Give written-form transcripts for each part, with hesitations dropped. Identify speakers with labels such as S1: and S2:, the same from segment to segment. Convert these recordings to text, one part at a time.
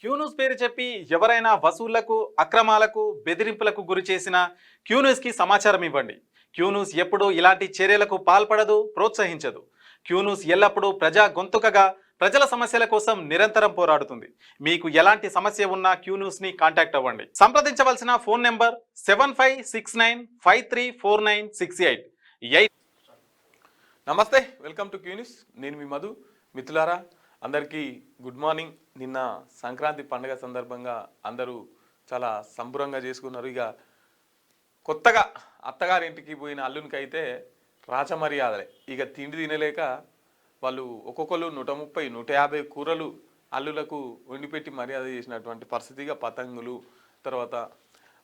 S1: Q News పేరు చెప్పి ఎవరైనా వసూళ్లకు అక్రమాలకు బెదిరింపులకు గురి చేసిన క్యూన్యూస్కి సమాచారం ఇవ్వండి. క్యూన్యూస్ ఎప్పుడూ ఇలాంటి చర్యలకు పాల్పడదు, ప్రోత్సహించదు. క్యూన్యూస్ ఎల్లప్పుడూ ప్రజా గొంతుకగా ప్రజల సమస్యల కోసం నిరంతరం పోరాడుతుంది. మీకు ఎలాంటి సమస్య ఉన్నా క్యూన్యూస్ని కాంటాక్ట్ అవ్వండి. సంప్రదించవలసిన ఫోన్ నెంబర్ 7569534968.
S2: నమస్తే, వెల్కమ్ టు క్యూన్యూస్. నేను మీ మధు. మిత్రులారా, అందరికీ గుడ్ మార్నింగ్. నిన్న సంక్రాంతి పండుగ సందర్భంగా అందరూ చాలా సంబరంగా చేసుకున్నారు. ఇక కొత్తగా అత్తగారింటికి పోయిన అల్లునికైతే రాచమర్యాదలే. ఇక తిండి తినలేక వాళ్ళు ఒక్కొక్కరు 130, 150 కూరలు అల్లులకు వండిపెట్టి మర్యాద చేసినటువంటి పరిస్థితిగా పతంగులు, తర్వాత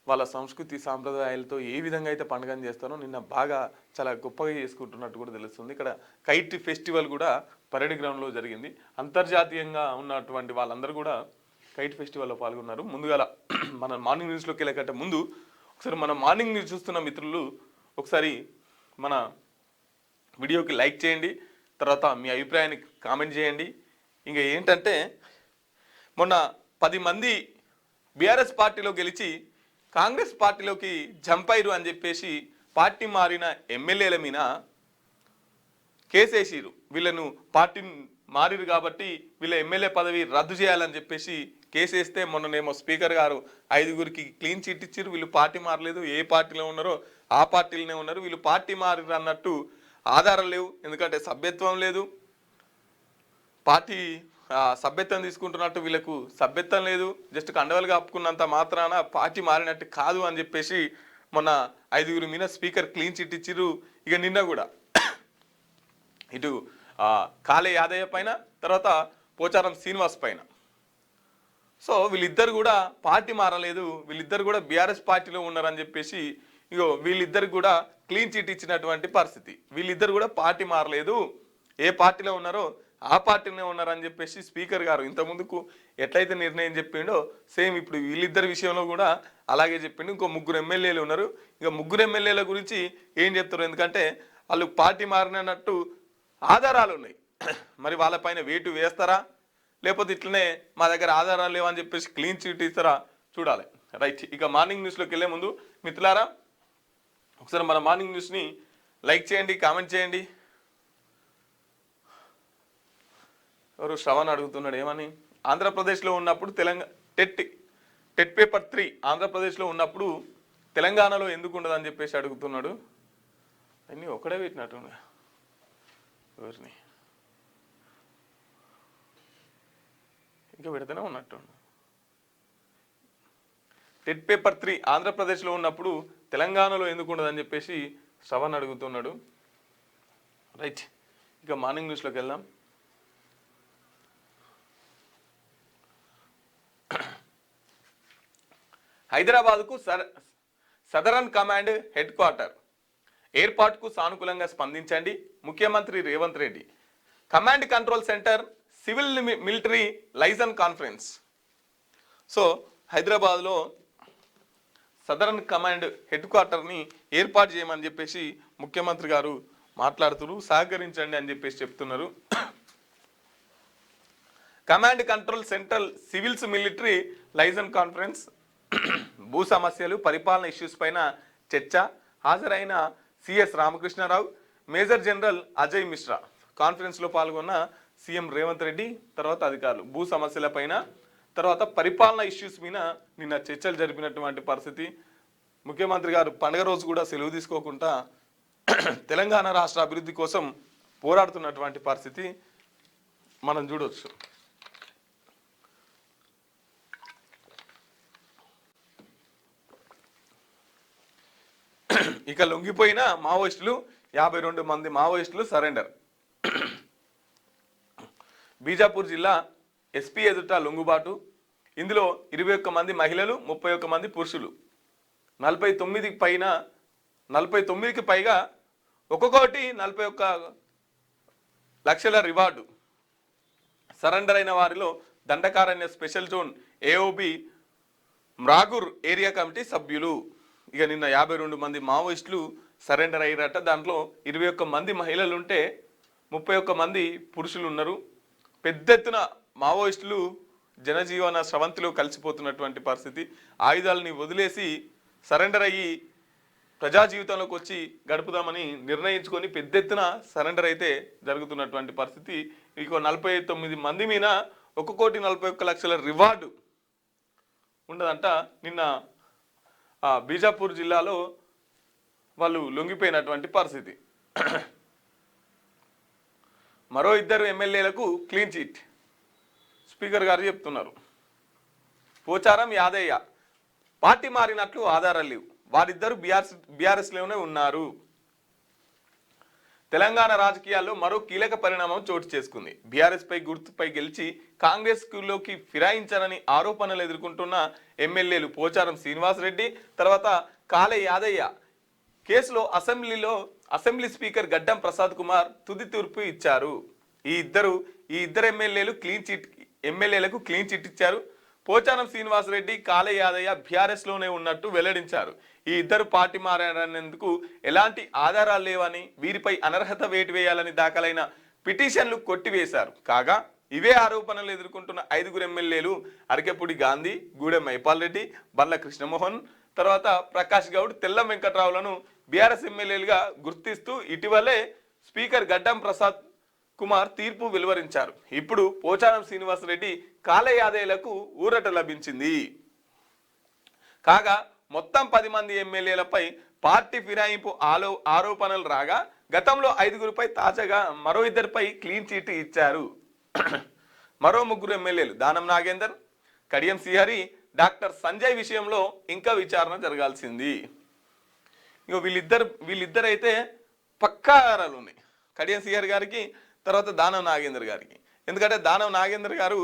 S2: వాళ్ళ సంస్కృతి సాంప్రదాయాలతో ఏ విధంగా అయితే పండుగను చేస్తారో నిన్న బాగా చాలా గొప్పగా చేసుకుంటున్నట్టు కూడా తెలుస్తుంది. ఇక్కడ కైట్ ఫెస్టివల్ కూడా పరేడ్ గ్రౌండ్లో జరిగింది. అంతర్జాతీయంగా ఉన్నటువంటి వాళ్ళందరూ కూడా కైట్ ఫెస్టివల్లో పాల్గొన్నారు. ముందుగా మన మార్నింగ్ న్యూస్లోకి వెళ్ళకంటే ముందు ఒకసారి మన మార్నింగ్ న్యూస్ చూస్తున్న మిత్రులు ఒకసారి మన వీడియోకి లైక్ చేయండి, తర్వాత మీ అభిప్రాయాన్ని కామెంట్ చేయండి. ఇంకా ఏంటంటే మొన్న 10 మంది బీఆర్ఎస్ పార్టీలో గెలిచి కాంగ్రెస్ పార్టీలోకి జంపైరు అని చెప్పేసి పార్టీ మారిన ఎమ్మెల్యేల మీద కేసేసిరు. వీళ్ళను పార్టీ మారిరు కాబట్టి వీళ్ళ ఎమ్మెల్యే పదవి రద్దు చేయాలని చెప్పేసి కేసేస్తే మొన్ననేమో స్పీకర్ గారు 5గురికి క్లీన్ చిట్ ఇచ్చిరు. వీళ్ళు పార్టీ మారలేదు, ఏ పార్టీలో ఉన్నారో ఆ పార్టీలోనే ఉన్నారు, వీళ్ళు పార్టీ మారిరు అన్నట్టు ఆధారాలు లేవు. ఎందుకంటే సభ్యత్వం లేదు, పార్టీ సభ్యత్వం తీసుకుంటున్నట్టు వీళ్ళకు సభ్యత్వం లేదు, జస్ట్ కండవలు కప్పుకున్నంత మాత్రాన పార్టీ మారినట్టు కాదు అని చెప్పేసి మొన్న 5గురి మీద స్పీకర్ క్లీన్ చిట్ ఇచ్చిరు. ఇక నిన్న కూడా ఇటు కాళే యాదయ్య పైన, తర్వాత పోచారం శ్రీనివాస్ పైన. సో వీళ్ళిద్దరు కూడా పార్టీ మారలేదు, వీళ్ళిద్దరు కూడా బీఆర్ఎస్ పార్టీలో ఉన్నారని చెప్పేసి ఇగో వీళ్ళిద్దరు కూడా క్లీన్ చిట్ ఇచ్చినటువంటి పరిస్థితి. వీళ్ళిద్దరు కూడా పార్టీ మారలేదు, ఏ పార్టీలో ఉన్నారో ఆ పార్టీనే ఉన్నారని చెప్పేసి స్పీకర్ గారు ఇంతకుముందుకు ఎట్లయితే నిర్ణయం చెప్పిండో సేమ్ ఇప్పుడు వీళ్ళిద్దరి విషయంలో కూడా అలాగే చెప్పిండు. ఇంకో 3 ఎమ్మెల్యేలు ఉన్నారు. ఇక 3 ఎమ్మెల్యేల గురించి ఏం చెప్తారు, ఎందుకంటే వాళ్ళు పార్టీ మారినట్టు ఆధారాలు ఉన్నాయి. మరి వాళ్ళపైన వేటు వేస్తారా, లేకపోతే ఇట్లనే మా దగ్గర ఆధారాలు లేవని చెప్పేసి క్లీన్ చిట్ ఇస్తారా చూడాలి. రైట్, ఇక మార్నింగ్ న్యూస్లోకి వెళ్ళే ముందు మిత్రులారా ఒకసారి మన మార్నింగ్ న్యూస్ని లైక్ చేయండి, కామెంట్ చేయండి. ఎవరు శ్రవణ్ అడుగుతున్నాడు ఏమని, ఆంధ్రప్రదేశ్లో ఉన్నప్పుడు టెట్ పేపర్ 3 ఆంధ్రప్రదేశ్లో ఉన్నప్పుడు తెలంగాణలో ఎందుకు ఉండదు అని చెప్పేసి అడుగుతున్నాడు. అన్నీ ఒకడే పెట్టినట్టు ఎవరిని ఇంకా పెడితేనే ఉన్నట్టు. టెట్ పేపర్ 3 ఆంధ్రప్రదేశ్లో ఉన్నప్పుడు తెలంగాణలో ఎందుకు ఉండదు అని చెప్పేసి శ్రవణ్ అడుగుతున్నాడు. రైట్, ఇక మార్నింగ్ న్యూస్లోకి వెళ్దాం. హైదరాబాద్కు సదరన్ కమాండ్ హెడ్ క్వార్టర్ ఏర్పాటుకు సానుకూలంగా స్పందించండి ముఖ్యమంత్రి Revanth Reddy. Command control centre civil military liaison conference. So హైదరాబాద్లో సదరన్ కమాండ్ హెడ్ క్వార్టర్ని ఏర్పాటు చేయమని చెప్పేసి ముఖ్యమంత్రి గారు మాట్లాడుతున్నారు. సహకరించండి అని చెప్పేసి చెప్తున్నారు. Command control centre civils military liaison conference, భూ సమస్యలు, పరిపాలన ఇష్యూస్ పైన చర్చ. హాజరైన CS Ramakrishna Rao, major general Ajay Mishra. కాన్ఫరెన్స్లో పాల్గొన్న సీఎం రేవంత్ రెడ్డి, తర్వాత అధికారులు భూ సమస్యల పైన, తర్వాత పరిపాలన ఇష్యూస్ మీద నిన్న చర్చలు జరిపినటువంటి పరిస్థితి. ముఖ్యమంత్రి గారు పండుగ రోజు కూడా సెలవు తీసుకోకుండా తెలంగాణ రాష్ట్ర అభివృద్ధి కోసం పోరాడుతున్నటువంటి పరిస్థితి మనం చూడవచ్చు. ఇక లొంగిపోయిన మావోయిస్టులు 52 మంది మావోయిస్టులు సరెండర్. బీజాపూర్ జిల్లా ఎస్పీ ఎదుట లొంగుబాటు. ఇందులో 21 మంది మహిళలు, 31 మంది పురుషులు. 49కి పైగా ఒక్కొక్కటి 41 లక్షల రివార్డు. సరెండర్ అయిన వారిలో దండకారణ్య స్పెషల్ జోన్ ఏఓబి మ్రాగూర్ ఏరియా కమిటీ సభ్యులు. ఇక నిన్న 52 మంది మావోయిస్టులు సరెండర్ అయ్యారట. దాంట్లో 21 మంది మహిళలు ఉంటే 31 మంది పురుషులు ఉన్నారు. పెద్ద ఎత్తున మావోయిస్టులు జనజీవన స్రవంతిలో కలిసిపోతున్నటువంటి పరిస్థితి. ఆయుధాలని వదిలేసి సరెండర్ అయ్యి ప్రజా జీవితంలోకి వచ్చి గడుపుదామని నిర్ణయించుకొని పెద్ద ఎత్తున సరెండర్ అయితే జరుగుతున్నటువంటి పరిస్థితి. ఇంకో 49 మంది మీద 1,41,00,000 రివార్డు ఉండదంట. నిన్న బీజాపూర్ జిల్లాలో వాళ్ళు లొంగిపోయినటువంటి పరిస్థితి. మరో 2 ఎమ్మెల్యేలకు క్లీన్ చిట్ స్పీకర్ గారు చెప్తున్నారు. పోచారం యాదయ్య పార్టీ మారినట్లు ఆధారాలు లేవు, వారిద్దరు బీఆర్ఎస్లోనే ఉన్నారు. తెలంగాణ రాజకీయాల్లో మరో కీలక పరిణామం చోటు చేసుకుంది. బీఆర్ఎస్ పై గుర్తుపై గెలిచి కాంగ్రెస్ లోకి ఫిరాయించారని ఆరోపణలు ఎదుర్కొంటున్న ఎమ్మెల్యేలు పోచారం శ్రీనివాసరెడ్డి తర్వాత కాలే యాదయ్య కేసులో అసెంబ్లీ స్పీకర్ గడ్డం ప్రసాద్ కుమార్ తుది తీర్పు ఇచ్చారు. ఈ ఇద్దరు ఎమ్మెల్యేలకు క్లీన్ చిట్ ఇచ్చారు. పోచారం శ్రీనివాసరెడ్డి కాలే యాదయ్య బీఆర్ఎస్ లోనే ఉన్నట్టు వెల్లడించారు. ఈ ఇద్దరు పార్టీ మారనేందుకు ఎలాంటి ఆధారాలు లేవని, వీరిపై అనర్హత వేటు వేయాలని దాఖలైన పిటిషన్లు కొట్టివేశారు. కాగా ఇవే ఆరోపణలు ఎదుర్కొంటున్న 5 ఎమ్మెల్యేలు అరకెపూడి గాంధీ, గూడెం మైపాల్ రెడ్డి, బండ్ల కృష్ణమోహన్ తర్వాత ప్రకాష్ గౌడ్, తెల్లం వెంకట్రావులను బీఆర్ఎస్ ఎమ్మెల్యేలుగా గుర్తిస్తూ ఇటీవలే స్పీకర్ గడ్డం ప్రసాద్ కుమార్ తీర్పు వెలువరించారు. ఇప్పుడు పోచారం శ్రీనివాసరెడ్డి కాలే యాదయ్యలకు ఊరట లభించింది. కాగా మొత్తం 10 మంది ఎమ్మెల్యేలపై పార్టీ ఫిరాయింపు ఆరోపణలు రాగా గతంలో 5గురిపై తాజాగా మరో 2పై క్లీన్ చిట్ ఇచ్చారు. మరో 3 ఎమ్మెల్యేలు దానం నాగేందర్, కడియం శ్రీహరి, డాక్టర్ సంజయ్ విషయంలో ఇంకా విచారణ జరగాల్సింది. ఇంకో వీళ్ళిద్దరైతే పక్కా ఆధారాలు ఉన్నాయి, కడియం శ్రీహరి గారికి తర్వాత దానం నాగేందర్ గారికి. ఎందుకంటే దానం నాగేందర్ గారు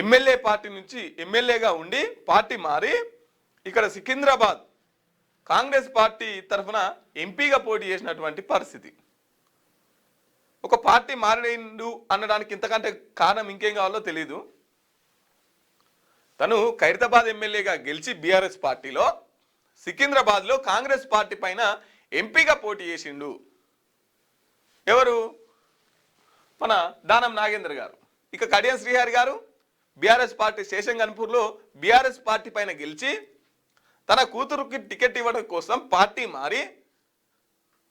S2: ఎమ్మెల్యే పార్టీ నుంచి ఎమ్మెల్యేగా ఉండి పార్టీ మారి ఇక్కడ సికింద్రాబాద్ కాంగ్రెస్ పార్టీ తరఫున ఎంపీగా పోటీ చేసినటువంటి పరిస్థితి. ఒక పార్టీ మారిండు అనడానికి ఇంతకంటే కారణం ఇంకేం కావాలో తెలీదు. తను ఖైరతాబాద్ ఎమ్మెల్యేగా గెలిచి బీఆర్ఎస్ పార్టీలో సికింద్రాబాద్లో కాంగ్రెస్ పార్టీ పైన ఎంపీగా పోటీ చేసిండు. ఎవరు? మన దానం నాగేందర్ గారు. ఇక కడియం శ్రీహరి గారు బీఆర్ఎస్ పార్టీ శేషన్ గన్పూర్లో బీఆర్ఎస్ పార్టీ పైన గెలిచి తన కూతురుకి టికెట్ ఇవ్వడం కోసం పార్టీ మారి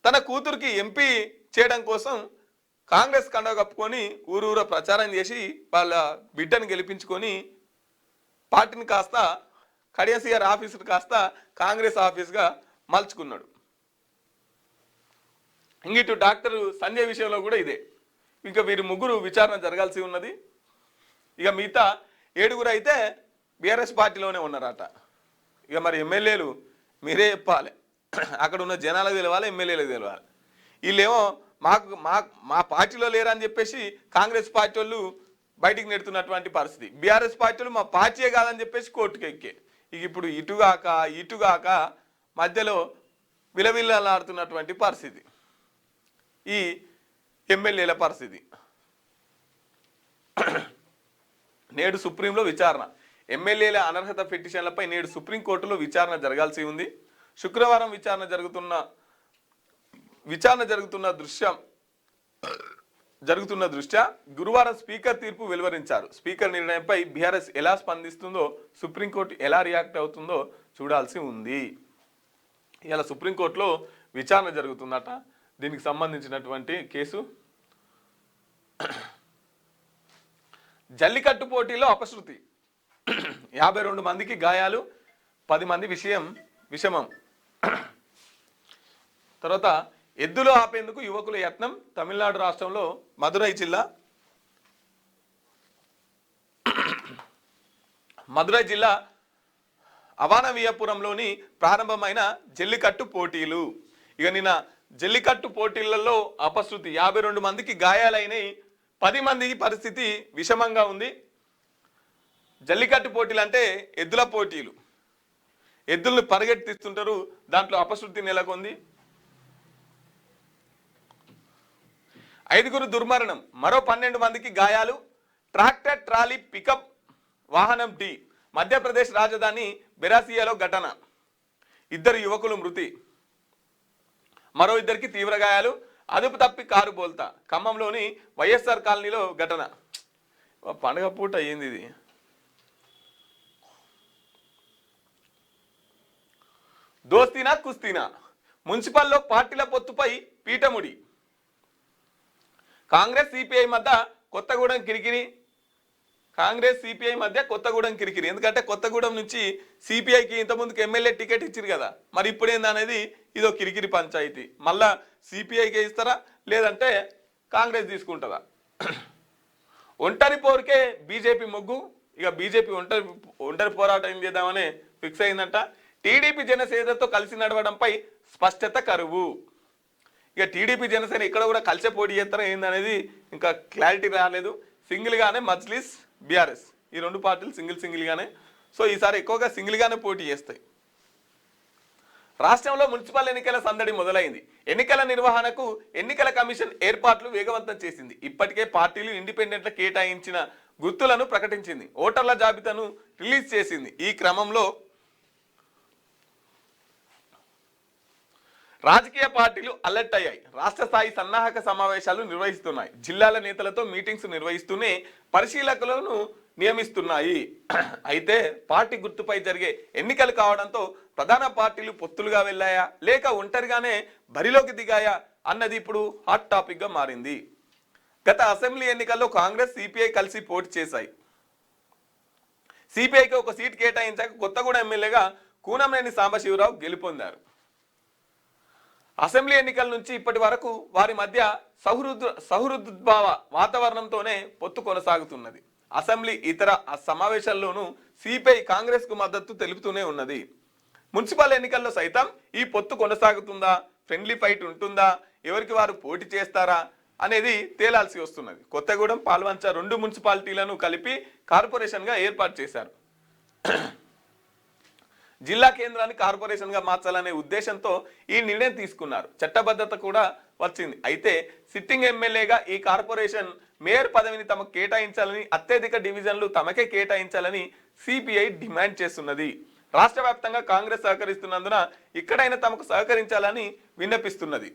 S2: తన కూతురికి ఎంపీ చేయడం కోసం కాంగ్రెస్ కండ కప్పుకొని ఊరూర ప్రచారం చేసి వాళ్ళ బిడ్డను గెలిపించుకొని పార్టీని కాస్త కడియం శ్రీహరి ఆఫీసును కాస్త కాంగ్రెస్ ఆఫీస్గా మలుచుకున్నాడు. ఇంగిటు డాక్టర్ సంజయ్ విషయంలో కూడా ఇదే. ఇంకా వీరు 3 విచారణ జరగాల్సి ఉన్నది. ఇక మిగతా 7 అయితే బీఆర్ఎస్ పార్టీలోనే ఉన్నారట. ఇక మరి ఎమ్మెల్యేలు మీరే చెప్పాలి, అక్కడ ఉన్న జనాలకు తెలవాలి, ఎమ్మెల్యేలకు తెలవాలి. వీళ్ళేమో మా పార్టీలో లేరని చెప్పేసి కాంగ్రెస్ పార్టీ వాళ్ళు బయటికి నెడుతున్నటువంటి పరిస్థితి. బీఆర్ఎస్ పార్టీ వాళ్ళు మా పార్టీయే కాదని చెప్పేసి కోర్టుకు ఎక్కే. ఇక ఇప్పుడు ఇటుగాక మధ్యలో విలవిల్లాడుతున్నటువంటి పరిస్థితి ఈ ఎమ్మెల్యేల పరిస్థితి. నేడు సుప్రీంలో విచారణ. ఎమ్మెల్యేల అనర్హత పిటిషన్లపై నేడు సుప్రీంకోర్టులో విచారణ జరగాల్సి ఉంది. శుక్రవారం విచారణ జరుగుతున్న దృష్ట్యా గురువారం స్పీకర్ తీర్పు వెలువరించారు. స్పీకర్ నిర్ణయంపై బీఆర్ఎస్ ఎలా స్పందిస్తుందో, సుప్రీంకోర్టు ఎలా రియాక్ట్ అవుతుందో చూడాల్సి ఉంది. ఇలా సుప్రీంకోర్టులో విచారణ జరుగుతుందట. దీనికి సంబంధించినటువంటి కేసు. జల్లికట్టు పోటీలో అపశృతి, 52 మందికి గాయాలు, 10 మంది విషమం. తర్వాత ఎద్దులు ఆపేందుకు యువకుల యత్నం. తమిళనాడు రాష్ట్రంలో మదురై జిల్లా అవానవీయపురంలోని ప్రారంభమైన జల్లికట్టు పోటీలు. ఇక నిన్న జల్లికట్టు పోటీలలో అపశృతి, 52 మందికి గాయాలైనవి, 10 మంది పరిస్థితి విషమంగా ఉంది. జల్లికట్టు పోటీలు అంటే ఎద్దుల పోటీలు, ఎద్దులను పరిగెత్తిస్తుంటారు, దాంట్లో అపశృతి నెలకొంది. 5 దుర్మరణం, మరో 12 మందికి గాయాలు. ట్రాక్టర్ ట్రాలీ పికప్ వాహనం ఢీ. మధ్యప్రదేశ్ రాజధాని బెరాసియాలో ఘటన, 2 యువకులు మృతి, మరో 2కి తీవ్ర గాయాలు. అదుపు తప్పి కారు బోల్తా. ఖమ్మంలోని వైఎస్ఆర్ కాలనీలో ఘటన. పండగ పూట అయ్యింది ఇది. దోస్తీనా కుస్తీనా, మున్సిపల్లో పార్టీల పొత్తుపై పీఠముడి. కాంగ్రెస్ సిపిఐ మధ్య కొత్తగూడెం కిరికిరి. ఎందుకంటే కొత్తగూడెం నుంచి సిపిఐకి ఇంతకుముందుకు ఎమ్మెల్యే టికెట్ ఇచ్చారు కదా, మరి ఇప్పుడు ఏందనేది ఇదో కిరికిరి పంచాయతీ. మళ్ళా సిపిఐకే ఇస్తారా లేదంటే కాంగ్రెస్ తీసుకుంటుందా? ఒంటరి పోరుకే బీజేపీ మొగ్గు. ఇక బీజేపీ ఒంటరి పోరాటం ఏం చేద్దామని ఫిక్స్ అయిందంట. టీడీపీ జనసేనతో కలిసి నడవడంపై స్పష్టత కరువు. ఇక టీడీపీ జనసేన ఇక్కడ కూడా కలిసే పోటీ చేస్తారా ఏందనేది ఇంకా క్లారిటీ రాలేదు. సింగిల్గానే మజ్లిస్ బీఆర్ఎస్ ఈ రెండు పార్టీలు సింగిల్గానే. సో ఈసారి ఎక్కువగా సింగిల్గానే పోటీ చేస్తాయి. రాష్ట్రంలో మున్సిపల్ ఎన్నికల సందడి మొదలైంది. ఎన్నికల నిర్వహణకు ఎన్నికల కమిషన్ ఏర్పాట్లు వేగవంతం చేసింది. ఇప్పటికే పార్టీలు ఇండిపెండెంట్ల కేటాయించిన గుర్తులను ప్రకటించింది. ఓటర్ల జాబితాను రిలీజ్ చేసింది. ఈ క్రమంలో రాజకీయ పార్టీలు అలర్ట్ అయ్యాయి. రాష్ట్ర స్థాయి సన్నాహక సమావేశాలు నిర్వహిస్తున్నాయి. జిల్లాల నేతలతో మీటింగ్స్ నిర్వహిస్తూనే పరిశీలకులను నియమిస్తున్నాయి. అయితే పార్టీ గుర్తుపై జరిగే ఎన్నికలు కావడంతో ప్రధాన పార్టీలు పొత్తులుగా వెళ్ళాయా లేక ఒంటరిగానే బరిలోకి దిగాయా అన్నది ఇప్పుడు హాట్ టాపిక్ గా మారింది. గత అసెంబ్లీ ఎన్నికల్లో కాంగ్రెస్ సిపిఐ కలిసి పోటీ చేశాయి. సిపిఐకి ఒక సీట్ కేటాయించాక కొత్తగూడెం ఎమ్మెల్యేగా కూనంనేని సాంబశివరావు గెలుపొందారు. అసెంబ్లీ ఎన్నికల నుంచి ఇప్పటి వరకు వారి మధ్య సౌహృద్భావ వాతావరణంతోనే పొత్తు కొనసాగుతున్నది. అసెంబ్లీ ఇతర సమావేశాల్లోనూ సిపిఐ కాంగ్రెస్ కు మద్దతు తెలుపుతూనే ఉన్నది. మున్సిపల్ ఎన్నికల్లో సైతం ఈ పొత్తు కొనసాగుతుందా, ఫ్రెండ్లీ ఫైట్ ఉంటుందా, ఎవరికి వారు పోటీ చేస్తారా అనేది తేలాల్సి వస్తున్నది. కొత్తగూడెం, పాల్వంచ రెండు మున్సిపాలిటీలను కలిపి కార్పొరేషన్ గా ఏర్పాటు చేశారు. జిల్లా కేంద్రాన్ని కార్పొరేషన్ గా మార్చాలనే ఉద్దేశంతో ఈ నిర్ణయం తీసుకున్నారు. చట్టబద్ధత కూడా వచ్చింది. అయితే సిట్టింగ్ ఎమ్మెల్యేగా ఈ కార్పొరేషన్ మేయర్ పదవిని తమకు కేటాయించాలని, అత్యధిక డివిజన్లు తమకే కేటాయించాలని సిపిఐ డిమాండ్ చేస్తున్నది. రాష్ట్ర వ్యాప్తంగా కాంగ్రెస్ సహకరిస్తున్నందున ఇక్కడైనా తమకు సహకరించాలని విన్నపిస్తున్నది.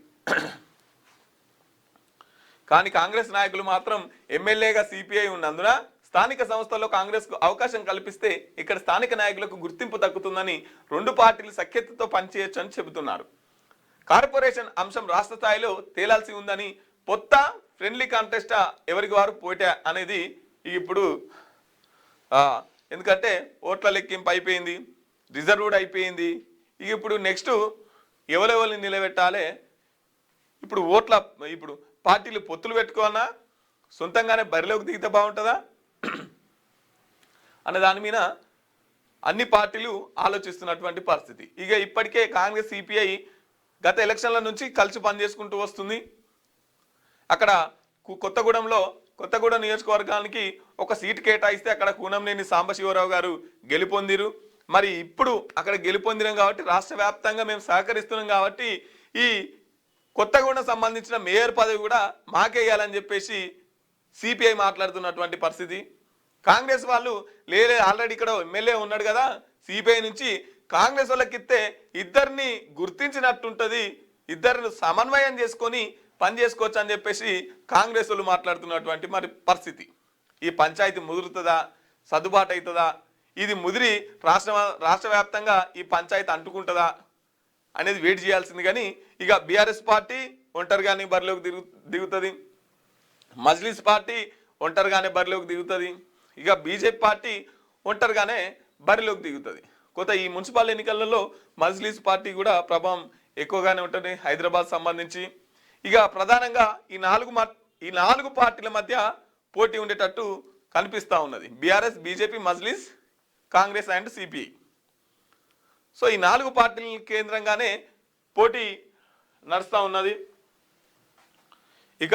S2: కానీ కాంగ్రెస్ నాయకులు మాత్రం ఎమ్మెల్యేగా సిపిఐ ఉన్నందున స్థానిక సంస్థల్లో కాంగ్రెస్ కు అవకాశం కల్పిస్తే ఇక్కడ స్థానిక నాయకులకు గుర్తింపు దక్కుతుందని రెండు పార్టీలు సఖ్యతతో పనిచేయొచ్చు అని చెబుతున్నారు. కార్పొరేషన్ అంశం రాష్ట్ర స్థాయిలో తేలాల్సి ఉందని, పొత్త ఫ్రెండ్లీ కాంటెస్టా ఎవరికి వారు పోటీ అనేది ఇప్పుడు ఎందుకంటే ఓట్ల లెక్కింపు అయిపోయింది, రిజర్వ్డ్ అయిపోయింది. ఇప్పుడు నెక్స్ట్ ఎవరెవరిని నిలబెట్టాలి, ఇప్పుడు పార్టీలు పొత్తులు పెట్టుకోవాలన్నా సొంతంగానే బరిలోకి దిగితే బాగుంటుందా అనే దాని మీద అన్ని పార్టీలు ఆలోచిస్తున్నటువంటి పరిస్థితి. ఇక ఇప్పటికే కాంగ్రెస్ సిపిఐ గత ఎలక్షన్ల నుంచి కలిసి పనిచేసుకుంటూ వస్తుంది. అక్కడ కొత్తగూడెం నియోజకవర్గానికి ఒక సీటు కేటాయిస్తే అక్కడ కూనంనేని సాంబశివరావు గారు గెలుపొందిరు. మరి ఇప్పుడు అక్కడ గెలుపొందినాం కాబట్టి రాష్ట్ర వ్యాప్తంగా మేము సహకరిస్తున్నాం కాబట్టి ఈ కొత్తగూడెం సంబంధించిన మేయర్ పదవి కూడా మాకేయాలని చెప్పేసి సిపిఐ మాట్లాడుతున్నటువంటి పరిస్థితి. కాంగ్రెస్ వాళ్ళు లేలే ఆల్రెడీ ఇక్కడ ఎమ్మెల్యే ఉన్నాడు కదా, సిపిఐ నుంచి కాంగ్రెస్ వాళ్ళకి ఇస్తే ఇద్దరిని గుర్తించినట్టుంటది, ఇద్దరిని సమన్వయం చేసుకొని పని చేసుకోవచ్చు అని చెప్పేసి కాంగ్రెస్ వాళ్ళు మాట్లాడుతున్నటువంటి మరి పరిస్థితి. ఈ పంచాయతీ ముదురుతుందా, సర్దుబాటు అవుతుందా, ఇది ముదిరి రాష్ట్ర వ్యాప్తంగా ఈ పంచాయతీ అంటుకుంటుందా అనేది వెయిట్ చేయాల్సింది. కానీ ఇక బీఆర్ఎస్ పార్టీ ఒంటరిగానే బరిలోకి దిగుతుంది, మజ్లిస్ పార్టీ ఒంటరిగానే బరిలోకి దిగుతుంది, ఇక బీజేపీ పార్టీ ఒంటరిగానే బరిలోకి దిగుతుంది. ఈ మున్సిపల్ ఎన్నికలలో మజ్లిస్ పార్టీ కూడా ప్రభావం ఎక్కువగానే ఉంటుంది హైదరాబాద్ సంబంధించి. ఇక ప్రధానంగా ఈ నాలుగు పార్టీల మధ్య పోటీ ఉండేటట్టు కనిపిస్తూ ఉన్నది. BRS, BJP, Majlis, Congress and CPI. So ఈ నాలుగు పార్టీల కేంద్రంగానే పోటీ నడుస్తూ ఉన్నది. ఇక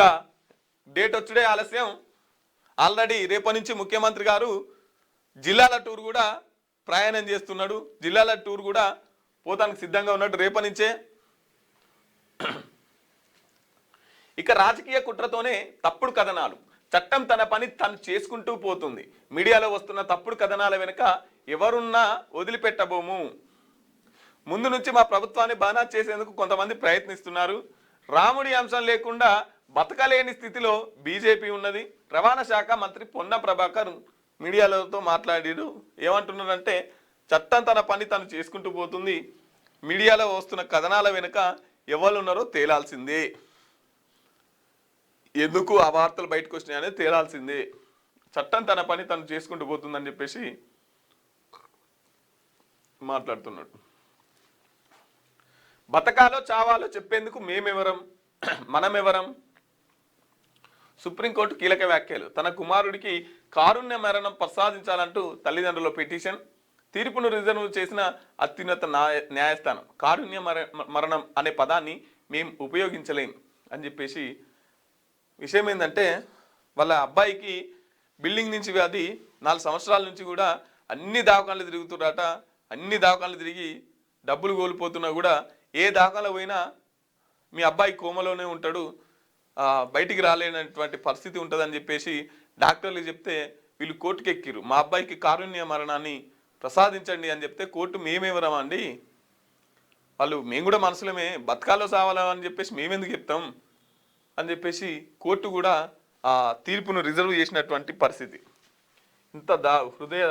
S2: డేట్ వచ్చుడే ఆలస్యం. ఆల్రెడీ రేపటి నుంచి ముఖ్యమంత్రి గారు జిల్లాల టూర్ కూడా ప్రయాణం చేస్తున్నాడు. జిల్లాల టూర్ కూడా పోతానికి సిద్ధంగా ఉన్నట్టు రేపటి నుంచే. ఇక రాజకీయ కుట్రతోనే తప్పుడు కథనాలు, చట్టం తన పని తను చేసుకుంటూ పోతుంది. మీడియాలో వస్తున్న తప్పుడు కథనాల వెనుక ఎవరున్నా వదిలిపెట్టబోము. ముందు నుంచి మా ప్రభుత్వాన్ని బానా చేసేందుకు కొంతమంది ప్రయత్నిస్తున్నారు. రాముడి అంశం లేకుండా బతకలేని స్థితిలో బీజేపీ ఉన్నది. రవాణా శాఖ మంత్రి పొన్నం ప్రభాకర్ మీడియాలతో మాట్లాడాడు. ఏమంటున్నారంటే చట్టం తన పని తను చేసుకుంటూ పోతుంది, మీడియాలో వస్తున్న కథనాల వెనుక ఎవరు ఉన్నారో తేలాల్సిందే, ఎందుకు ఆ వార్తలు బయటకు వచ్చినాయనే తేలాల్సిందే, చట్టం తన పని తను చేసుకుంటూ పోతుందని చెప్పేసి మాట్లాడుతున్నాడు. బతకాలో చావాలో చెప్పేందుకు మేమెవరం, మనమెవరం? సుప్రీంకోర్టు కీలక వ్యాఖ్యలు. తన కుమారుడికి కారుణ్య మరణం ప్రసాదించాలంటూ తల్లిదండ్రుల పిటిషన్. తీర్పును రిజర్వ్ చేసిన అత్యున్నత న్యాయస్థానం కారుణ్య మరణం అనే పదాన్ని మేము ఉపయోగించలేం అని చెప్పేసి. విషయం ఏంటంటే వాళ్ళ అబ్బాయికి బిల్డింగ్ నుంచి వ్యాధి 4 సంవత్సరాల నుంచి కూడా అన్ని దవాఖానలు తిరుగుతున్నట. అన్ని దవాఖానలు తిరిగి డబ్బులు కోల్పోతున్నా కూడా ఏ దవాఖానలో పోయినా మీ అబ్బాయి కోమలోనే ఉంటాడు, బయటికి రాలేనటువంటి పరిస్థితి ఉంటుందని చెప్పేసి డాక్టర్లు చెప్తే వీళ్ళు కోర్టుకు ఎక్కిరు. మా అబ్బాయికి కారుణ్య మరణాన్ని ప్రసాదించండి అని చెప్తే కోర్టు మేమేమరామండి, వాళ్ళు మేము కూడా మనసులమే, బతకాలో సావాలా అని చెప్పేసి మేమెందుకు చెప్తాం అని చెప్పేసి కోర్టు కూడా ఆ తీర్పును రిజర్వ్ చేసినటువంటి పరిస్థితి. ఇంత హృదయ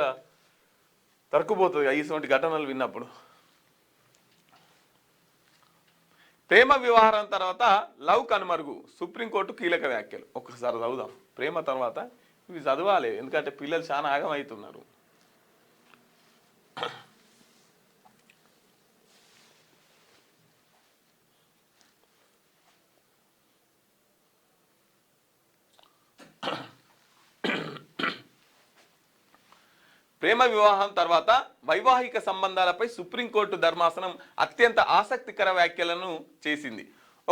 S2: తరుకుపోతుంది ఇటువంటి ఘటనలు విన్నప్పుడు. ప్రేమ వ్యవహారం తర్వాత లవ్ కనుమరుగు, సుప్రీంకోర్టు కీలక వ్యాఖ్యలు. ఒక్కసారి చదువుదాం. ప్రేమ తర్వాత ఇవి చదవాలి, ఎందుకంటే పిల్లలు చాలా ఆగమవుతున్నారు. ప్రేమ వివాహం తర్వాత వైవాహిక సంబంధాలపై సుప్రీంకోర్టు ధర్మాసనం అత్యంత ఆసక్తికర వ్యాఖ్యలను చేసింది.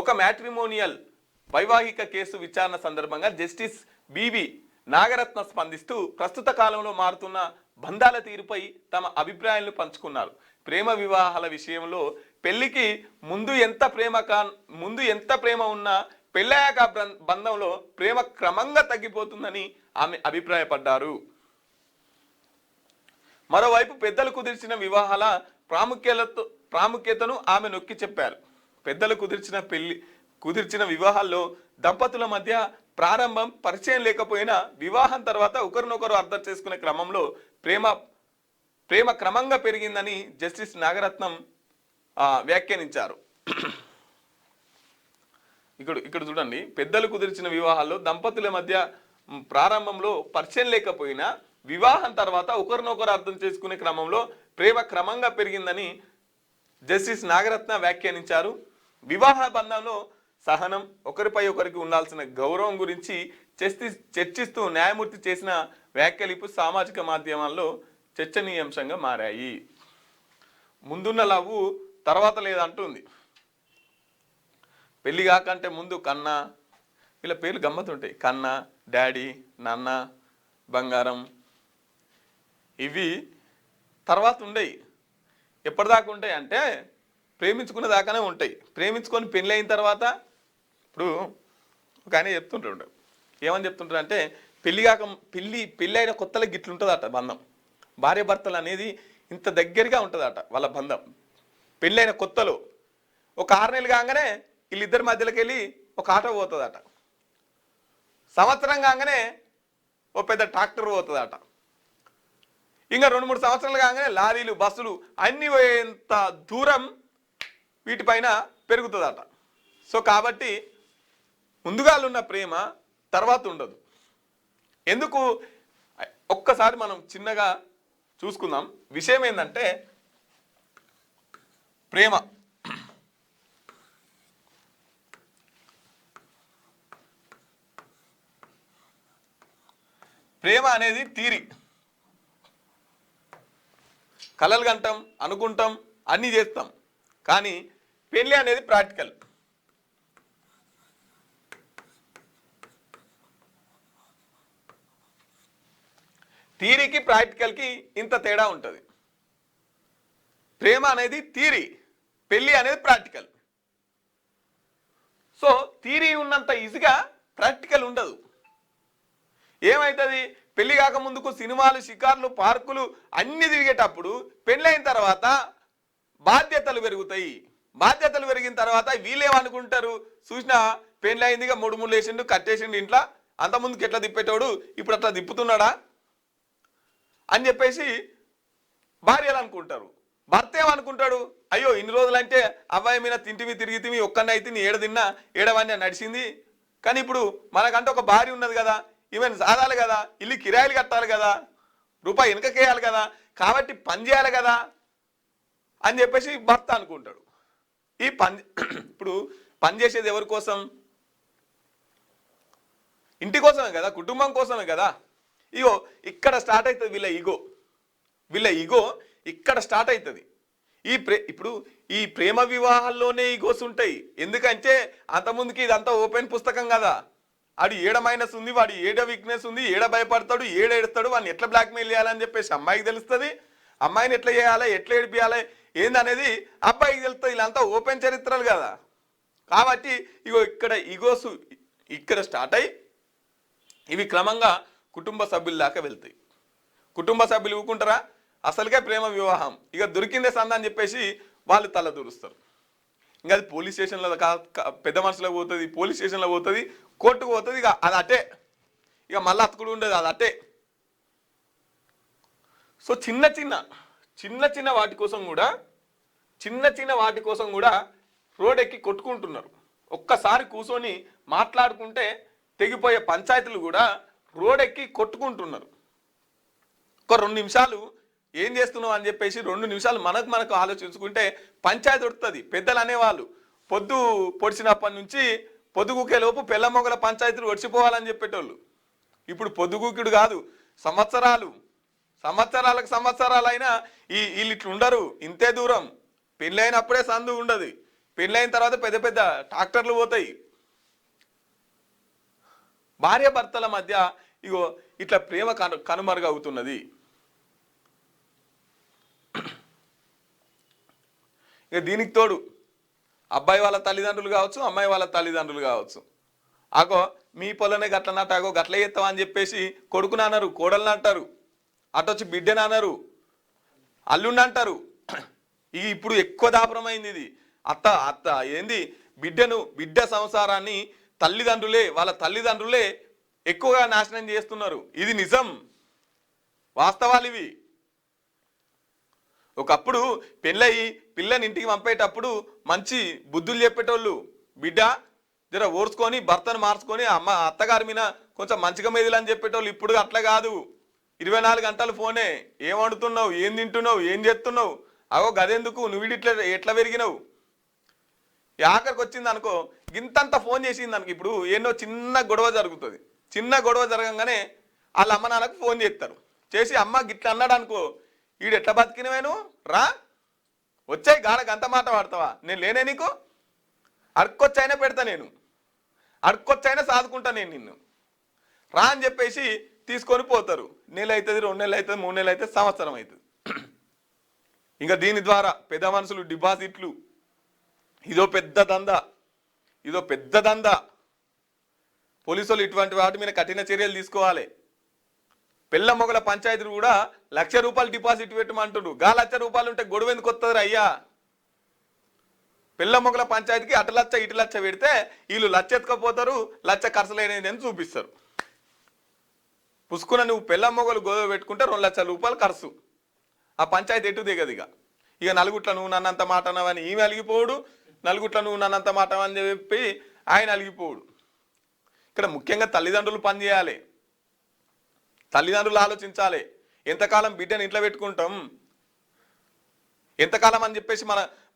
S2: ఒక మ్యాట్రిమోనియల్ వైవాహిక కేసు విచారణ సందర్భంగా జస్టిస్ బివి నాగరత్న స్పందిస్తూ ప్రస్తుత కాలంలో మారుతున్న బంధాల తీరుపై తమ అభిప్రాయాలను పంచుకున్నారు. ప్రేమ వివాహాల విషయంలో పెళ్లికి ముందు ఎంత ప్రేమ ఉన్నా పెళ్ళయ్యాక బంధంలో ప్రేమ క్రమంగా తగ్గిపోతుందని ఆమె అభిప్రాయపడ్డారు. మరోవైపు పెద్దలు కుదిర్చిన వివాహాల ప్రాముఖ్యతను ఆమె నొక్కి చెప్పారు. పెద్దలు కుదిర్చిన వివాహాల్లో దంపతుల మధ్య ప్రారంభం పరిచయం లేకపోయినా వివాహం తర్వాత ఒకరినొకరు అర్థం చేసుకునే క్రమంలో ప్రేమ క్రమంగా పెరిగిందని జస్టిస్ నాగరత్నం వ్యాఖ్యానించారు. ఇక్కడ చూడండి, పెద్దలు కుదిర్చిన వివాహాల్లో దంపతుల మధ్య ప్రారంభంలో పరిచయం లేకపోయినా వివాహం తర్వాత ఒకరినొకరు అర్థం చేసుకునే క్రమంలో ప్రేమ క్రమంగా పెరిగిందని జస్టిస్ నాగరత్న వ్యాఖ్యానించారు. వివాహ బంధంలో సహనం, ఒకరిపై ఒకరికి ఉండాల్సిన గౌరవం గురించి చర్చిస్తూ న్యాయమూర్తి చేసిన వ్యాఖ్యలు ఇప్పుడు సామాజిక మాధ్యమాల్లో చర్చనీయాంశంగా మారాయి. ముందున్న లవ్వు తర్వాత లేదంటుంది. పెళ్లి కాకంటే ముందు కన్న, వీళ్ళ పేర్లు గమ్మతుంటాయి, కన్న, డాడీ, నాన్న, బంగారం, ఇవి తర్వాత ఉండయి. ఎప్పటిదాకా ఉంటాయి అంటే ప్రేమించుకునే దాకానే ఉంటాయి. ప్రేమించుకొని పెళ్ళి అయిన తర్వాత ఇప్పుడు ఒక ఆయన చెప్తుంటాడు, ఏమని చెప్తుంటాడు అంటే పెళ్ళి అయిన కొత్తలో గిట్లుంటుందట బంధం. భార్య భర్తలు అనేది ఇంత దగ్గరగా ఉంటుందట వాళ్ళ బంధం. పెళ్ళైన కొత్తలో ఒక 6 నెలలు కాగానే వీళ్ళిద్దరి మధ్యలోకి వెళ్ళి ఒక ఆటో పోతుందట. సంవత్సరం కాగానే ఓ పెద్ద ట్రాక్టర్ పోతుందట. ఇంకా 2-3 సంవత్సరాలు కాగానే లారీలు, బస్సులు అన్నీ పోయేంత దూరం వీటిపైన పెరుగుతుందట. సో కాబట్టి ముందుగా ఉన్న ప్రేమ తర్వాత ఉండదు. ఎందుకు ఒక్కసారి మనం చిన్నగా చూసుకుందాం. విషయం ఏంటంటే ప్రేమ అనేది థియరీ, కలలు కంటాం, అనుకుంటాం, అన్నీ చేస్తాం. కానీ పెళ్ళి అనేది ప్రాక్టికల్. థియరీకి ప్రాక్టికల్కి ఇంత తేడా ఉంటుంది. ప్రేమ అనేది థియరీ, పెళ్ళి అనేది ప్రాక్టికల్. సో థియరీ ఉన్నంత ఈజీగా ప్రాక్టికల్ ఉండదు. ఏమవుతుంది, పెళ్లి కాక ముందుకు సినిమాలు, షికార్లు, పార్కులు అన్ని తిరిగేటప్పుడు పెళ్ళైన తర్వాత బాధ్యతలు పెరుగుతాయి. బాధ్యతలు పెరిగిన తర్వాత వీళ్ళేమనుకుంటారు, చూసినా పెళ్ళి అయిందిగా మూడు మూడు వేసిండు కట్టేసిండు ఇంట్లో, అంత ముందుకు ఎట్లా తిప్పేటోడు ఇప్పుడు అట్లా తిప్పుతున్నాడా అని చెప్పేసి భార్యలు అనుకుంటారు. భర్త ఏమనుకుంటాడు, అయ్యో ఇన్ని రోజులంటే అబ్బాయి మీద తింటివి తిరిగితివి ఒక్కడిని అయితే నీ ఏడ తిన్నా ఏడవన్నీ నడిచింది, కానీ ఇప్పుడు మనకంటే ఒక భార్య ఉన్నది కదా, ఈవెన్ సాధాలి కదా, ఇల్లు కిరాయిలు కట్టాలి కదా, రూపాయి వెనకకేయాలి కదా, కాబట్టి పని చేయాలి కదా అని చెప్పేసి భర్త అనుకుంటాడు. ఈ పని ఇప్పుడు పని చేసేది ఎవరి కోసం? ఇంటి కోసమే కదా, కుటుంబం కోసమే కదా. ఇగో ఇక్కడ స్టార్ట్ అవుతుంది వీళ్ళ ఈగో ఇక్కడ స్టార్ట్ అవుతుంది. ఇప్పుడు ఈ ప్రేమ వివాహాల్లోనే ఈగోస్ ఉంటాయి. ఎందుకంటే అంతకుముందుకి ఇదంతా ఓపెన్ పుస్తకం కదా, ఆడు ఏడ మైనస్ ఉంది, వాడు ఏడ వీక్నెస్ ఉంది, ఏడ భయపడతాడు, ఏడ ఏడుస్తాడు, వాడిని ఎట్లా బ్లాక్మెయిల్ చేయాలని చెప్పేసి అమ్మాయికి తెలుస్తుంది, అమ్మాయిని ఎట్లా చేయాలి, ఎట్లా ఏడిపియాలి ఏందనేది అబ్బాయికి తెలుస్తుంది. ఇలాంతా ఓపెన్ చరిత్రలు కదా. కాబట్టి ఇగో ఇక్కడ ఈగోస్ ఇక్కడ స్టార్ట్ అయ్యి ఇవి క్రమంగా కుటుంబ సభ్యుల దాకా వెళ్తాయి. కుటుంబ సభ్యులు ఊకుంటారా? అసలుకే ప్రేమ వివాహం, ఇక దొరికిందే సంద అని చెప్పేసి వాళ్ళు తల దూరుస్తారు. ఇంకా అది పోలీస్ స్టేషన్లో పెద్ద మనుషులకు పోతుంది, పోలీస్ స్టేషన్లో పోతుంది, కోర్టుకు పోతుంది. ఇక అది అట్టే, ఇక మళ్ళీ అతుకుడు ఉండదు, అది అట్టే. సో చిన్న చిన్న వాటి కోసం కూడా రోడ్ ఎక్కి కొట్టుకుంటున్నారు. ఒక్కసారి కూర్చొని మాట్లాడుకుంటే తెగిపోయే పంచాయతీలు కూడా రోడ్ ఎక్కి కొట్టుకుంటున్నారు. ఒక 2 నిమిషాలు ఏం చేస్తున్నావు అని చెప్పేసి 2 నిమిషాలు మనకు ఆలోచించుకుంటే పంచాయతీ దొరుకుతుంది. పెద్దలు అనేవాళ్ళు పొద్దు పొడిచినప్పటి నుంచి పొద్దుగుకే లోపు పెళ్ళ మొగల పంచాయతీలు ఒడిచిపోవాలని చెప్పేటోళ్ళు. ఇప్పుడు పొద్దుగుకుడు కాదు, సంవత్సరాలైనా వీళ్ళు ఇట్లా ఉండరు. ఇంతే దూరం పెళ్ళైనప్పుడే సందు ఉండదు, పెళ్ళైన తర్వాత పెద్ద పెద్ద ట్రాక్టర్లు పోతాయి. భార్య భర్తల మధ్య ఇగో ఇట్లా ప్రేమ కనుమరుగవుతున్నది. ఇక దీనికి తోడు అబ్బాయి వాళ్ళ తల్లిదండ్రులు కావచ్చు, అమ్మాయి వాళ్ళ తల్లిదండ్రులు కావచ్చు, అగో మీ పొలనే గట్లన్నట్టు అగో గట్ల చేస్తావా అని చెప్పేసి కొడుకుని అన్నారు, కోడల్ని అంటారు, అటొచ్చి బిడ్డని అన్నారు, అల్లుండి అంటారు. ఇప్పుడు ఎక్కువ దాపరమైంది ఇది. అత్త ఏంది బిడ్డ సంసారాన్ని వాళ్ళ తల్లిదండ్రులే ఎక్కువగా నాశనం చేస్తున్నారు. ఇది నిజం, వాస్తవాలు ఇవి. ఒకప్పుడు పిల్లని ఇంటికి పంపేటప్పుడు మంచి బుద్ధులు చెప్పేటోళ్ళు, బిడ్డ జర ఓర్చుకొని భర్తను మార్చుకొని అత్తగారి మీద కొంచెం మంచిగా మెదిలు అని చెప్పేటోళ్ళు. ఇప్పుడు అట్లా కాదు, 24 గంటలు ఫోనే. ఏం వండుతున్నావు, ఏం తింటున్నావు, ఏం చేస్తున్నావు, అగో గదెందుకు, నువ్వు ఎట్లా పెరిగినావు. ఆఖరికి వచ్చింది అనుకో, ఇంతంత ఫోన్ చేసింది అనుకో. ఇప్పుడు ఎన్నో చిన్న గొడవ జరుగుతుంది, చిన్న గొడవ జరగంగానే వాళ్ళ అమ్మ నాన్నకు ఫోన్ చేస్తారు. చేసి అమ్మ గిట్లా అన్నాడు అనుకో, వీడు ఎట్లా బతికినవేను, రా వచ్చాయి గాడకు అంత మాట వాడతావా, నేను లేనే నీకు, అడుక్కొచ్చైనా పెడతా, నేను అడుక్కొచ్చైనా సాదుకుంటా నేను నిన్ను, రా అని చెప్పేసి తీసుకొని పోతారు. నెల అవుతుంది, 2 నెలలు అవుతుంది, 3 నెలలు అవుతుంది, సంవత్సరం అవుతుంది. ఇంకా దీని ద్వారా పెద్ద మనుషులు డిపాజిట్లు, ఇదో పెద్ద దందా. పోలీసులు ఇటువంటి వాటి మీద కఠిన చర్యలు తీసుకోవాలి. పెళ్ళ మొగల పంచాయతీలు కూడా 1,00,000 రూపాయలు డిపాజిట్ పెట్టమంటుడు. గా 1,00,000 రూపాయలు ఉంటే గొడవ ఎందుకు వస్తుంది అయ్యా? పెళ్ళ మొగల పంచాయతీకి అటు 1,00,000 ఇటు 1,00,000 పెడితే వీళ్ళు 1,00,000 ఎత్తుకపోతారు, 1,00,000 ఖర్చు లేనిది అని చూపిస్తారు. పుసుకున్న నువ్వు పెళ్ళ మొగలు గొడవ పెట్టుకుంటే 2,00,000 రూపాయలు ఖర్చు. ఆ పంచాయతీ ఎటు దిగదిగా. ఇక నలుగుట్ల నువ్వు నన్నంత మాట అన్నావని ఈమె అలిగిపోడు, నలుగుట్ల నువ్వు నన్నంత మాట అని చెప్పి ఆయన అలిగిపోడు. ఇక్కడ ముఖ్యంగా తల్లిదండ్రులు పనిచేయాలి, తల్లిదండ్రులు ఆలోచించాలి. ఎంతకాలం బిడ్డను ఇంట్లో పెట్టుకుంటాం, ఎంతకాలం అని చెప్పేసి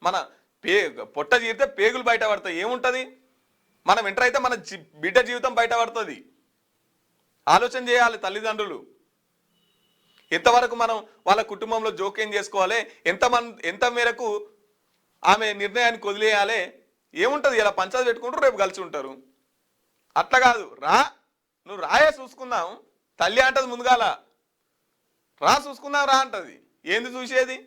S2: మన పొట్ట జీవితే పేగులు బయట పడతాయి. ఏముంటుంది, మనం ఎంటర్ అయితే మన బిడ్డ జీవితం బయట పడుతుంది. ఆలోచన చేయాలి తల్లిదండ్రులు. ఎంతవరకు మనం వాళ్ళ కుటుంబంలో జోక్యం చేసుకోవాలి, ఎంత మేరకు ఆమె నిర్ణయానికి వదిలేయాలి. ఏముంటుంది, ఇలా పంచాయతీ పెట్టుకుంటారు, రేపు కలిసి ఉంటారు. అట్లా కాదు, నువ్వు రాయే చూసుకుందాం, తల్లి అంటది ముందుగాల, రా చూసుకుందాం రా అంటది. ఏంది చూసేది?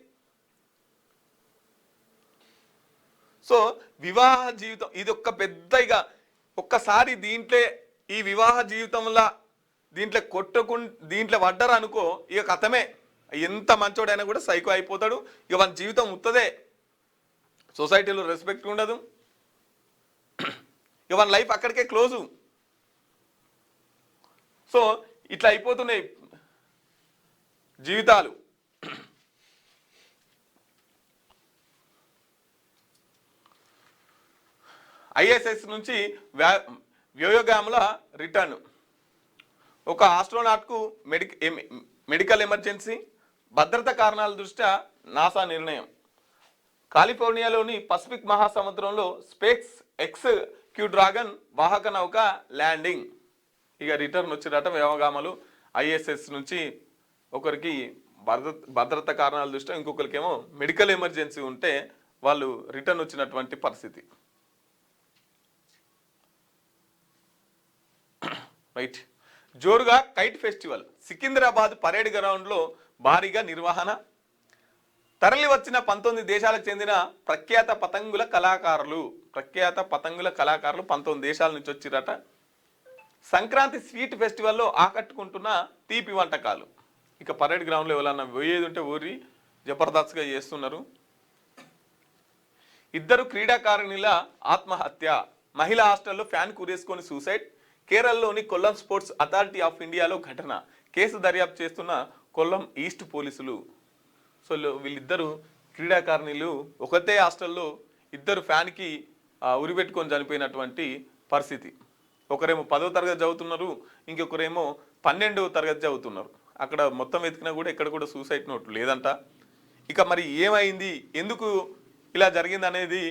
S2: సో వివాహ జీవితం ఇది ఒక పెద్ద, ఇక ఒక్కసారి ఈ వివాహ జీవితంలో దీంట్లో పడ్డారు అనుకో, ఇక కథమే. ఎంత మంచోడైనా కూడా సైకో అయిపోతాడు. ఇక మన జీవితం ఉత్తదే, సొసైటీలో రెస్పెక్ట్ ఉండదు. ఇక మన లైఫ్ అక్కడికే క్లోజు. సో ఇట్లా అయిపోతున్నాయి జీవితాలు. ఐఎస్ఎస్ నుంచి వ్యోమగాముల రిటర్న్. ఒక ఆస్ట్రోనాట్కు మెడికల్ ఎమర్జెన్సీ, భద్రతా కారణాల దృష్ట్యా నాసా నిర్ణయం. కాలిఫోర్నియాలోని పసిఫిక్ మహాసముద్రంలో స్పేస్ ఎక్స్ క్యూ డ్రాగన్ వాహక నౌక ల్యాండింగ్. ఇక రిటర్న్ వచ్చిరట వ్యోమగాములు ఐఎస్ఎస్ నుంచి. ఒకరికి భద్రతా కారణాల దృష్ట్యా, ఇంకొకరికేమో మెడికల్ ఎమర్జెన్సీ ఉంటే వాళ్ళు రిటర్న్ వచ్చినటువంటి పరిస్థితి. రైట్. జోరుగా కైట్ ఫెస్టివల్. సికింద్రాబాద్ పరేడ్ గ్రౌండ్లో భారీగా నిర్వహణ. తరలి వచ్చిన 19 దేశాలకు చెందిన ప్రఖ్యాత పతంగుల కళాకారులు 19 దేశాల నుంచి వచ్చిరట. సంక్రాంతి స్వీట్ ఫెస్టివల్లో ఆకట్టుకుంటున్న తీపి వంటకాలు. ఇక పరేడ్ గ్రౌండ్లో ఎవరన్నా పోయేది ఉంటే ఊరి జబర్దస్త్గా చేస్తున్నారు. 2 క్రీడాకారిణుల ఆత్మహత్య. మహిళా హాస్టల్లో ఫ్యాన్ కురేసుకొని సూసైడ్. కేరళలోని కొల్లం స్పోర్ట్స్ అథారిటీ ఆఫ్ ఇండియాలో ఘటన. కేసు దర్యాప్తు చేస్తున్న కొల్లం ఈస్ట్ పోలీసులు. సో వీళ్ళిద్దరు క్రీడాకారిణులు ఒకటే హాస్టల్లో 2 ఫ్యాన్కి ఉరిపెట్టుకొని చనిపోయినటువంటి పరిస్థితి. ఒకరేమో 10వ తరగతి చదువుతున్నారు, ఇంకొకరేమో 12వ తరగతి చదువుతున్నారు. అక్కడ మొత్తం వెతికినా కూడా ఎక్కడ కూడా సూసైడ్ నోట్ లేదంట. ఇక మరి ఏమైంది, ఎందుకు ఇలా జరిగింది అనేది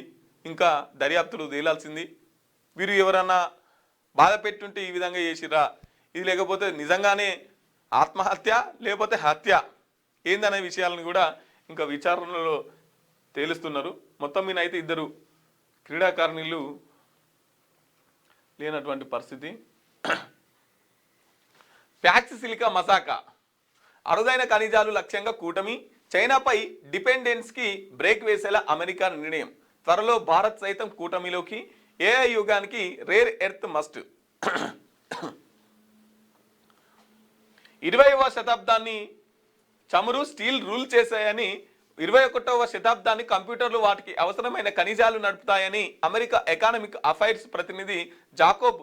S2: ఇంకా దర్యాప్తులు తేలాల్సింది. వీరు ఎవరన్నా బాధ పెట్టుంటే ఈ విధంగా చేసిరా, ఇది లేకపోతే నిజంగానే ఆత్మహత్య లేకపోతే హత్య ఏందనే విషయాలను కూడా ఇంకా విచారణలో తేలుస్తున్నారు. మొత్తం మీద అయితే 2 క్రీడాకారిణులు లేనటువంటి పరిస్థితి. Packs silica మసాకా. అరుదైన ఖనిజాలు లక్ష్యంగా కూటమి. చైనాపై డిపెండెన్స్కి బ్రేక్ వేసేలా అమెరికా నిర్ణయం. త్వరలో భారత్ సైతం కూటమిలోకి. ఏఐ యుగానికి రేర్ ఎర్త్ మస్ట్. 20వ శతాబ్దాన్ని చమురు స్టీల్ రూల్ చేశాయని, 21వ శతాబ్దాన్ని కంప్యూటర్లు వాటికి అవసరమైన ఖనిజాలు నడుపుతాయని అమెరికా ఎకానమిక్ అఫైర్స్ ప్రతినిధి జాకోబ్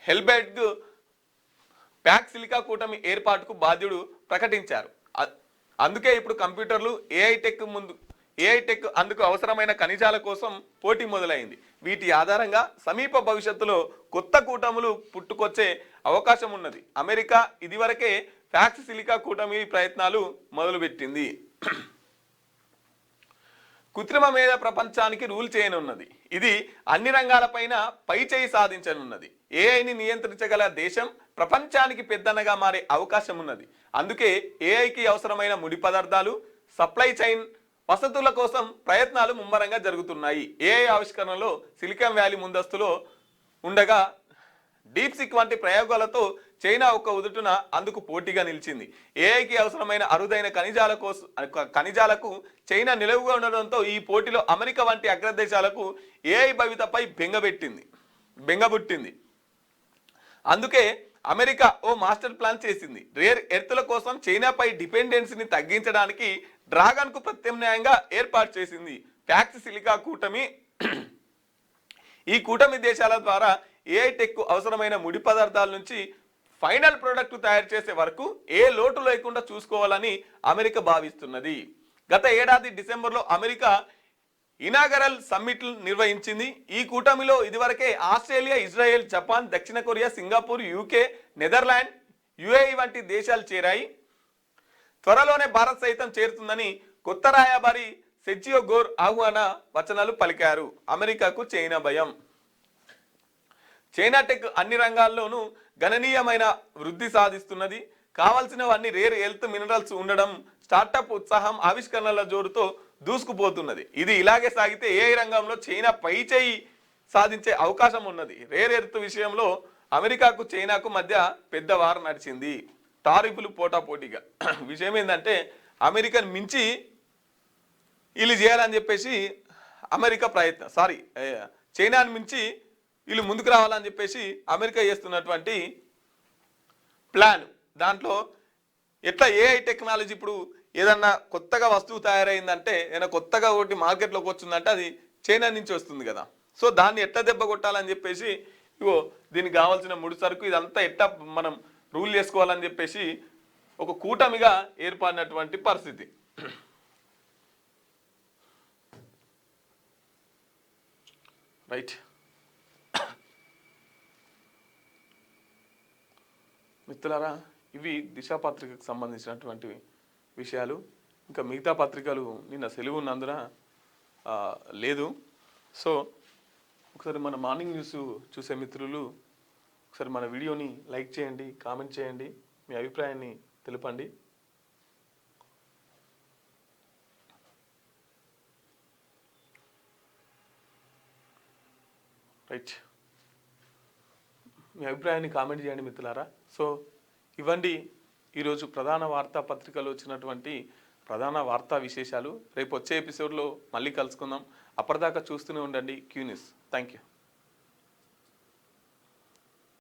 S2: హెల్బెర్గ్ ప్యాక్ సిలికా కూటమి ఏర్పాటుకు బాధ్యుడు ప్రకటించారు. అందుకే ఇప్పుడు కంప్యూటర్లు ఏఐ టెక్ అందుకు అవసరమైన ఖనిజాల కోసం పోటీ మొదలైంది. వీటి ఆధారంగా సమీప భవిష్యత్తులో కొత్త కూటములు పుట్టుకొచ్చే అవకాశం ఉన్నది. అమెరికా ఇదివరకే ప్యాక్స్ సిలికా కూటమి ప్రయత్నాలు మొదలుపెట్టింది. కృత్రిమ మేధ ప్రపంచానికి రూల్ చేయనున్నది. ఇది అన్ని రంగాలపైన పై చేయి సాధించనున్నది. ఏఐని నియంత్రించగల దేశం ప్రపంచానికి పెద్దనగా మారే అవకాశం ఉన్నది. అందుకే ఏఐకి అవసరమైన ముడి పదార్థాలు, సప్లై చైన్ వసతుల కోసం ప్రయత్నాలు ముమ్మరంగా జరుగుతున్నాయి. ఏఐ ఆవిష్కరణలో సిలికాన్ వ్యాలీ ముందస్తులో ఉండగా డీప్సిక్ వంటి ప్రయోగాలతో చైనా ఒక ఉదుటున అందుకు పోటీగా నిలిచింది. ఏఐకి అవసరమైన అరుదైన ఖనిజాలకు చైనా నిలువుగా ఉండడంతో ఈ పోటీలో అమెరికా వంటి అగ్రదేశాలకు ఏఐ భవితపై బెంగబుట్టింది. అందుకే అమెరికా ఓ మాస్టర్ ప్లాన్ చేసింది. రేర్ ఎర్త్ల కోసం చైనాపై డిపెండెన్సీని తగ్గించడానికి డ్రాగన్కు ప్రత్యామ్నాయంగా ఏర్పాటు చేసింది ప్యాక్స్ సిలికా కూటమి. ఈ కూటమి దేశాల ద్వారా ఏఐ టెక్ అవసరమైన ముడి పదార్థాల నుంచి ఫైనల్ ప్రోడక్ట్ తయారు చేసే వరకు ఏ లోటు లేకుండా చూసుకోవాలని అమెరికా భావిస్తున్నది. గత ఏడాది డిసెంబర్లో అమెరికా ఇనాగరల్ సమ్మిట్లు నిర్వహించింది. ఈ కూటమిలో ఇదివరకే ఆస్ట్రేలియా, ఇజ్రాయెల్, జపాన్, దక్షిణ Korea, Singapore, UK, Netherland, UAE వంటి దేశాలు చేరాయి. త్వరలోనే భారత్ సైతం చేరుతుందని కొత్త రాయబారి సెర్జియో గోర్ ఆహ్వాన వచనాలు పలికారు. అమెరికాకు చైనా భయం. చైనా టెక్ అన్ని రంగాల్లోనూ గణనీయమైన వృద్ధి సాధిస్తున్నది. కావాల్సినవన్నీ రేర్ ఎర్త్ మినరల్స్ ఉండడం, స్టార్టప్ ఉత్సాహం, ఆవిష్కరణల జోరుతో దూసుకుపోతున్నది. ఇది ఇలాగే సాగితే ఏఐ రంగంలో చైనా పై చేయి సాధించే అవకాశం ఉన్నది. రేర్ ఎర్త్ విషయంలో అమెరికాకు చైనాకు మధ్య పెద్ద వార్ నడిచింది. టారిఫ్లు పోటాపోటీగా. విషయం ఏంటంటే అమెరికాను మించి వీళ్ళు చేయాలని చెప్పేసి చైనాను మించి వీళ్ళు ముందుకు రావాలని చెప్పేసి అమెరికా చేస్తున్నటువంటి ప్లాన్. దాంట్లో ఎట్లా ఏఐ టెక్నాలజీ ఇప్పుడు ఏదన్నా కొత్తగా వస్తువు తయారైందంటే, ఏదైనా కొత్తగా ఒకటి మార్కెట్లోకి వచ్చిందంటే అది చైనా నుంచి వస్తుంది కదా. సో దాన్ని ఎట్లా దెబ్బ కొట్టాలని చెప్పేసి ఇగో దీనికి కావాల్సిన ముడి సరుకు ఇదంతా ఎట్లా మనం రూల్ చేసుకోవాలని చెప్పేసి ఒక కూటమిగా ఏర్పడినటువంటి పరిస్థితి. రైట్, మిత్రులారా, ఇవి దిశ పత్రికకు సంబంధించినటువంటి విషయాలు. ఇంకా మిగతా పత్రికలు నిన్న సెలవు ఉన్నందున లేదు. సో ఒకసారి మన మార్నింగ్ న్యూస్ చూసే మిత్రులు ఒకసారి మన వీడియోని లైక్ చేయండి, కామెంట్ చేయండి, మీ అభిప్రాయాన్ని తెలపండి. రైట్, మీ అభిప్రాయాన్ని కామెంట్ చేయండి మిత్రులారా. సో ఇవ్వండి ఈరోజు ప్రధాన వార్తాపత్రికలు వచ్చినటువంటి ప్రధాన వార్తా విశేషాలు. రేపు వచ్చే ఎపిసోడ్లో మళ్ళీ కలుసుకుందాం. అప్పటిదాకా చూస్తూనే ఉండండి క్యూ న్యూస్. Thank you.